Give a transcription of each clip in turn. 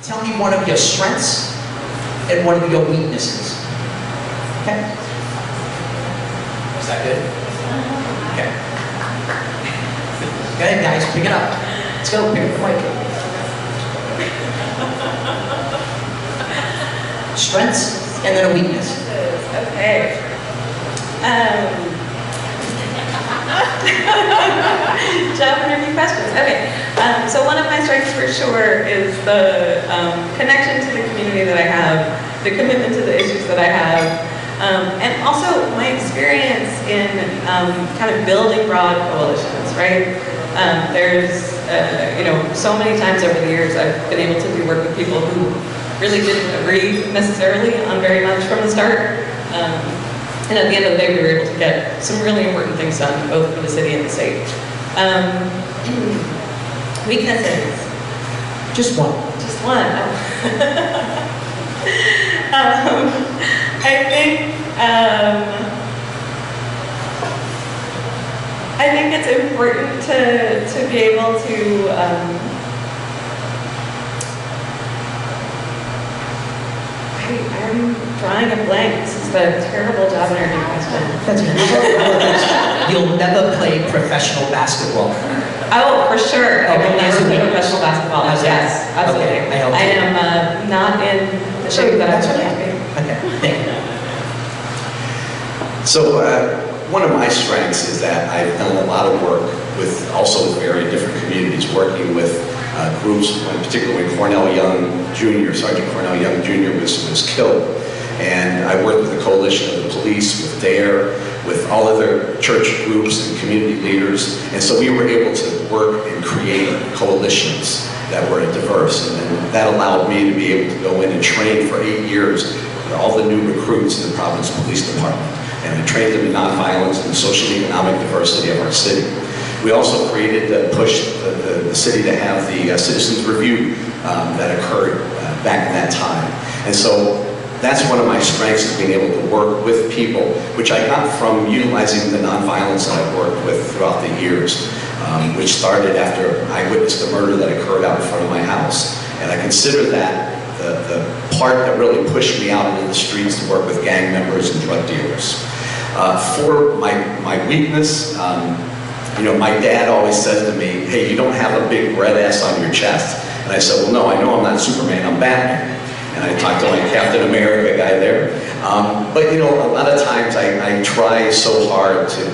Tell me one of your strengths and one of your weaknesses. Okay? Is that good? Okay. Go ahead, guys, pick it up. Let's go, pick up the mic. Strengths and then a weakness. Okay. Job interview questions. Okay. So one of my strengths for sure is the connection to the community that I have, the commitment to the issues that I have, and also my experience in kind of building broad coalitions, right? There's, so many times over the years I've been able to do work with people who really didn't agree necessarily on very much from the start. And at the end of the day, we were able to get some really important things done, both for the city and the state. Weaknesses. Just one. Just one. I think it's important to be able to I'm drawing a blank. This is a terrible job interview question. That's You'll never play professional basketball. Oh, for sure. I will never play Absolutely. professional basketball. Yes, Absolutely. Okay, I am not in the shape that I would like to be. Okay, thank you. So one of my strengths is that I've done a lot of work with also very different communities, working with groups, particularly when Cornell Young Jr., Sergeant Cornell Young Jr. was killed. And I worked with the coalition of the police, with DARE, with all other church groups and community leaders. And so we were able to work and create coalitions that were diverse. And that allowed me to be able to go in and train for 8 years all the new recruits in the Providence Police Department. And I trained them in nonviolence and the social and economic diversity of our city. We also pushed the city to have the citizens review that occurred back in that time. And so that's one of my strengths, is being able to work with people, which I got from utilizing the nonviolence that I've worked with throughout the years, which started after I witnessed a murder that occurred out in front of my house. And I consider that the part that really pushed me out into the streets to work with gang members and drug dealers. For my weakness, my dad always said to me, hey, you don't have a big red S on your chest. And I said, well, no, I know I'm not Superman, I'm Batman. And I talked to my Captain America guy there. But a lot of times I try so hard to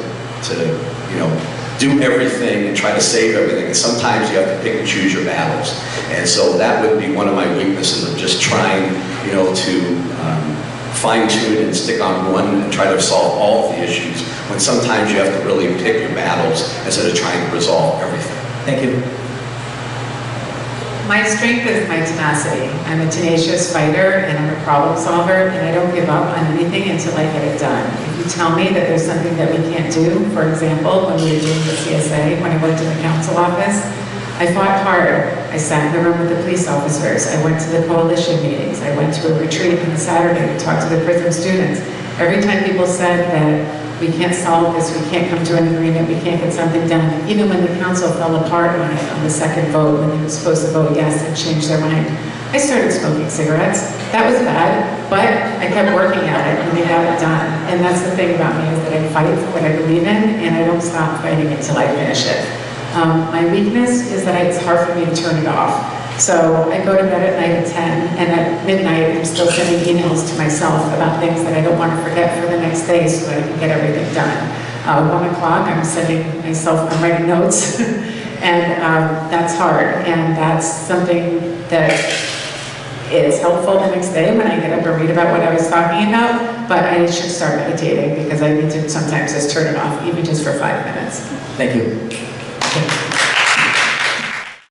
do everything and try to save everything. And sometimes you have to pick and choose your battles. And so that would be one of my weaknesses, of just trying, to fine-tune and stick on one and try to solve all of the issues, when sometimes you have to really pick your battles instead of trying to resolve everything. Thank you. My strength is my tenacity. I'm a tenacious fighter and I'm a problem solver, and I don't give up on anything until I get it done. If you tell me that there's something that we can't do, for example, when we were doing the CSA, when I worked in the council office, I fought hard. I sat in the room with the police officers. I went to the coalition meetings. I went to a retreat on Saturday to talk to the prison students. Every time people said that we can't solve this, we can't come to an agreement, we can't get something done, even when the council fell apart on it on the second vote, when they were supposed to vote yes and change their mind, I started smoking cigarettes. That was bad, but I kept working at it and we got it done. And that's the thing about me, is that I fight for what I believe in, and I don't stop fighting until I finish it. My weakness is that it's hard for me to turn it off. So I go to bed at night at 10, and at midnight I'm still sending emails to myself about things that I don't want to forget for the next day, so that I can get everything done. 1 o'clock I'm I'm writing notes, and that's hard. And that's something that is helpful the next day when I get up and read about what I was talking about, but I should start meditating, because I need to sometimes just turn it off, even just for 5 minutes. Thank you.